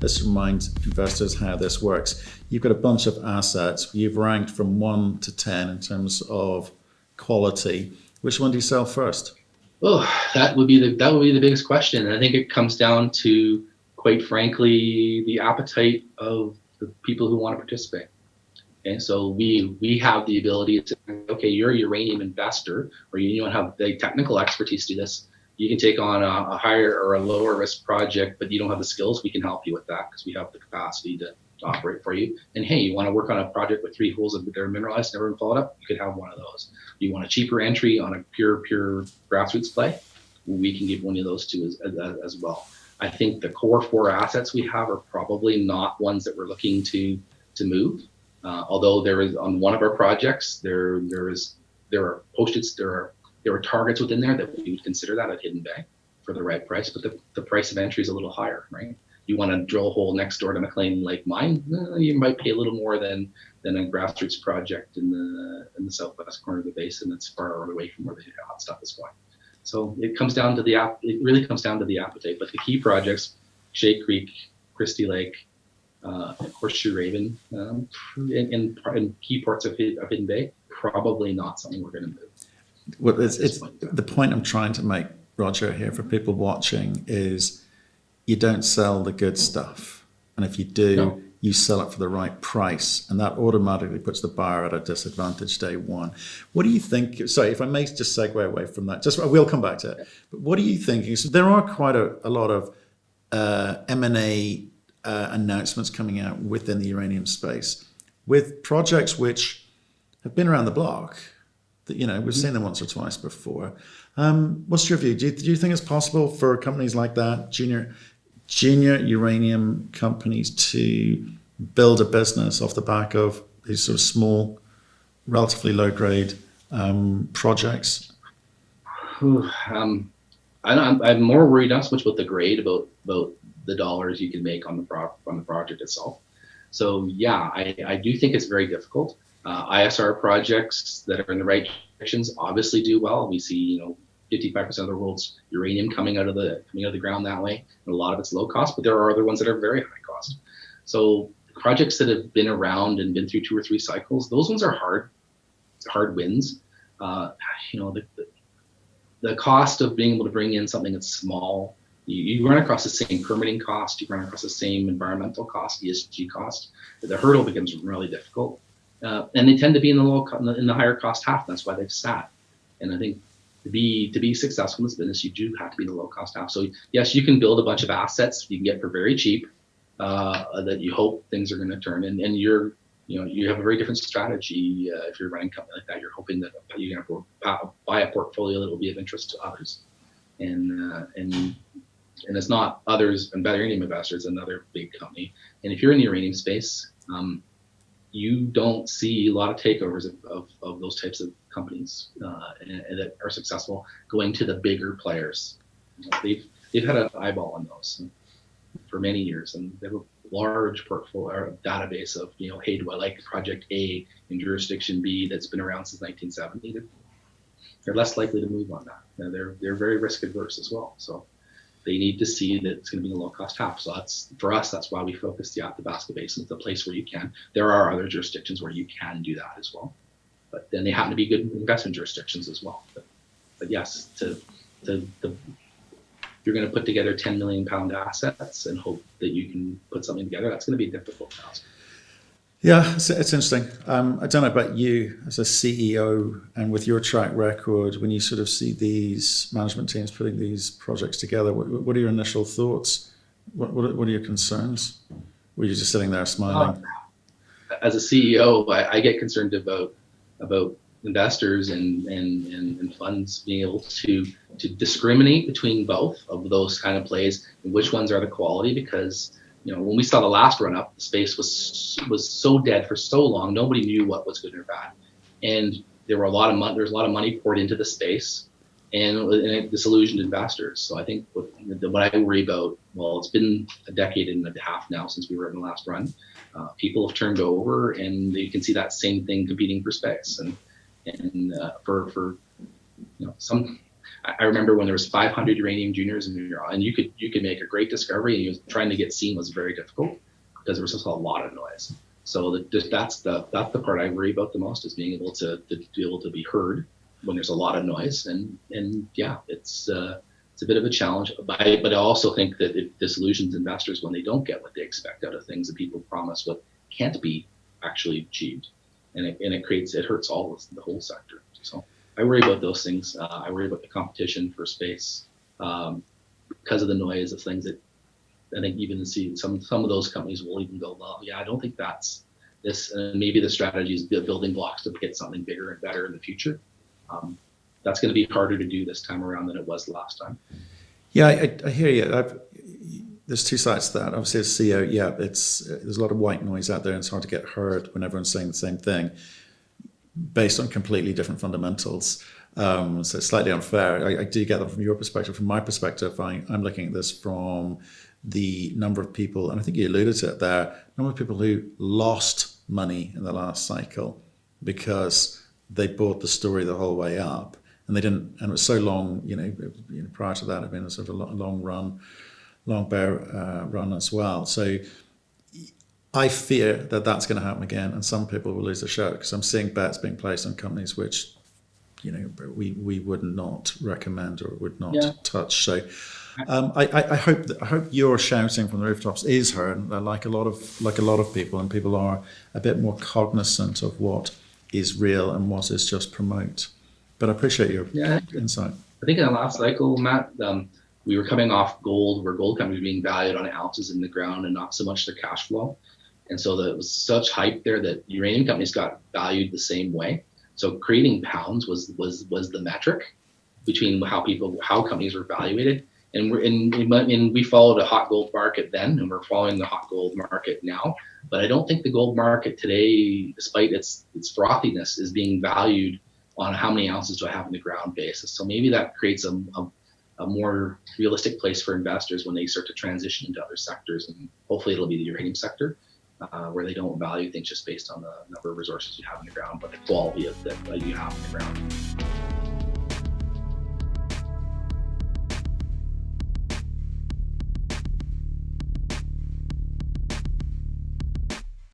let's remind investors how this works. You've got a bunch of assets. You've ranked from 1 to 10 in terms of quality. Which one do you sell first? Oh, that would be the biggest question. And I think it comes down to, quite frankly, the appetite of the people who want to participate. Okay, so we have the ability to, okay, you're a uranium investor, or you don't have the technical expertise to do this. You can take on a higher or a lower risk project, but you don't have the skills. We can help you with that because we have the capacity to operate for you. And hey, you want to work on a project with 3 holes that are mineralized, never been followed up, you could have one of those. You want a cheaper entry on a pure grassroots play, we can give one of those too as well. I think the core 4 assets we have are probably not ones that we're looking to move. Although there is, on one of our projects, there are targets within there that we would consider that at Hidden Bay for the right price, but the price of entry is a little higher, right? You want to drill a hole next door to Mclean Lake mine, you might pay a little more than a grassroots project in the southwest corner of the basin that's far away from where the hot stuff is going. So it really comes down to the appetite. But the key projects, Shea Creek, Christie Lake, Horseshoe Raven, in key parts of Hidden Bay, probably not something we're going to move. Well, it's the point I'm trying to make, Roger, here for people watching is you don't sell the good stuff. And if you do, no, you sell it for the right price. And that automatically puts the buyer at a disadvantage day one. What do you think? Sorry, if I may just segue away from that, we'll come back to it. But what do you think? So there are quite a lot of M&A announcements coming out within the uranium space with projects which have been around the block. That, you know, we've seen them once or twice before. What's your view? Do you think it's possible for companies like that, junior uranium companies, to build a business off the back of these sort of small, relatively low grade projects? I'm more worried not so much about the grade, about the dollars you can make on the project itself. So yeah, I do think it's very difficult. ISR projects that are in the right directions obviously do well. We see, 55% of the world's uranium coming out of the ground that way, and a lot of it's low cost, but there are other ones that are very high cost. So projects that have been around and been through 2 or 3 cycles, those ones are hard wins. The cost of being able to bring in something that's small, you run across the same permitting cost, you run across the same environmental cost, ESG cost. The hurdle becomes really difficult, and they tend to be in the higher cost half. That's why they've sat. And I think to be successful in this business, you do have to be in the low cost half. So yes, you can build a bunch of assets you can get for very cheap, that you hope things are going to turn, and you have a very different strategy. If you're running a company like that, you're hoping that you're going to buy a portfolio that will be of interest to others, and it's not others and better uranium investors, another big company. And if you're in the uranium space, you don't see a lot of takeovers of those types of companies that are successful going to the bigger players. They've had an eyeball on those for many years, and they have a large portfolio or database of, hey, do I like Project A in jurisdiction B that's been around since 1970? They're less likely to move on that. They're very risk adverse as well. So they need to see that it's going to be a low cost half. So that's why we focus the Athabasca Basin. It's a place where you can. There are other jurisdictions where you can do that as well, but then they happen to be good investment jurisdictions as well. But yes, you're going to put together 10 million pound assets and hope that you can put something together. That's going to be a difficult task. Yeah, it's interesting. I don't know about you as a CEO and with your track record, when you sort of see these management teams putting these projects together, what are your initial thoughts? What are your concerns? Were you just sitting there smiling? As a CEO, I get concerned about investors and funds being able to discriminate between both of those kind of plays and which ones are the quality, because when we saw the last run up, the space was so dead for so long, nobody knew what was good or bad, and there was a lot of money poured into the space, and it disillusioned investors. So I think what I worry about, well, it's been a decade and a half now since we were in the last run. People have turned over, and you can see that same thing competing for space, and for some. I remember when there was 500 uranium juniors in Iran, and you could make a great discovery, and trying to get seen was very difficult because there was just a lot of noise. So that's the part I worry about the most, is being able to be able to be heard when there's a lot of noise. And yeah, it's a bit of a challenge. But I also think that it disillusions investors when they don't get what they expect out of things that people promise what can't be actually achieved, and it hurts the whole sector. So I worry about those things. I worry about the competition for space because of the noise of things that I think even see some of those companies will even go, well, yeah, I don't think that's this. And maybe the strategy is building blocks to get something bigger and better in the future. That's going to be harder to do this time around than it was last time. Yeah, I hear you. There's two sides to that. Obviously, as CEO, yeah, there's a lot of white noise out there, and it's hard to get heard when everyone's saying the same thing, based on completely different fundamentals. So it's slightly unfair. I do get that from your perspective. From my perspective, I'm looking at this from the number of people, and I think you alluded to it there, number of people who lost money in the last cycle because they bought the story the whole way up, and they didn't, and it was so long, prior to that, it had been a sort of long bear run as well. So I fear that that's going to happen again, and some people will lose their shirt, because I'm seeing bets being placed on companies which, we would not recommend or would not touch. So I hope your shouting from the rooftops is heard, like a lot of people, and people are a bit more cognizant of what is real and what is just promote. But I appreciate your insight. I think in the last cycle, Matt, we were coming off gold, where gold companies were being valued on ounces in the ground and not so much their cash flow. And so there was such hype there that uranium companies got valued the same way. So creating pounds was the metric between how companies were evaluated. And we followed a hot gold market then, and we're following the hot gold market now. But I don't think the gold market today, despite its frothiness, is being valued on how many ounces do I have in the ground basis. So maybe that creates a more realistic place for investors when they start to transition into other sectors, and hopefully it'll be the uranium sector, where they don't value things just based on the number of resources you have in the ground, but the quality of that you have in the ground.